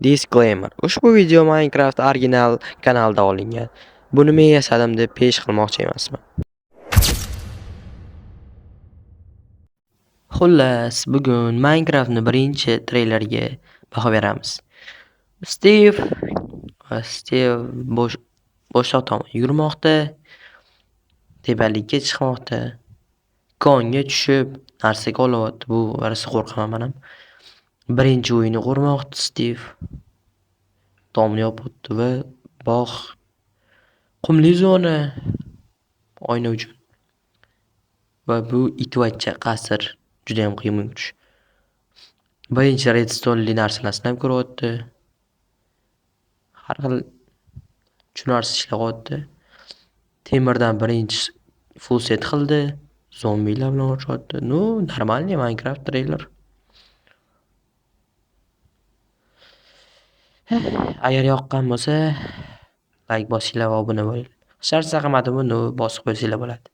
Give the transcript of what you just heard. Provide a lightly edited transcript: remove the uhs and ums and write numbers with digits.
Disclaimer: Ushbu video Minecraft original kanalida olingan. Buni men yasadim deb pesh qilmoqchi emasman. Xullas, bugun Minecraftning birinchi treyleriga baho beramiz. Steve boshliq tomon yurmoqda, tepalikka chiqmoqda, konga tushib, narsaga olyapti. Bu rosa qo'rqaman men ham. Birinchi o'yini qurmoqda Steve. Tomni yopibdi va bog' qumli zona oyna uchun. Va bu itvachcha qasr juda ham qiyin bo'lmuş. Birinchi redstone'li narsalarni ham ko'ryapti. Har xil tushunarsiz ishlayapti. Temirdan birinchi full set qildi. Zombilar bilan urishyapti. Normalniy Minecraft treyler. Agar yoqqan bo'lsa, like bosinglar va obuna bo'linglar. Shart raqamatini bosib qo'ysanglar bo'ladi.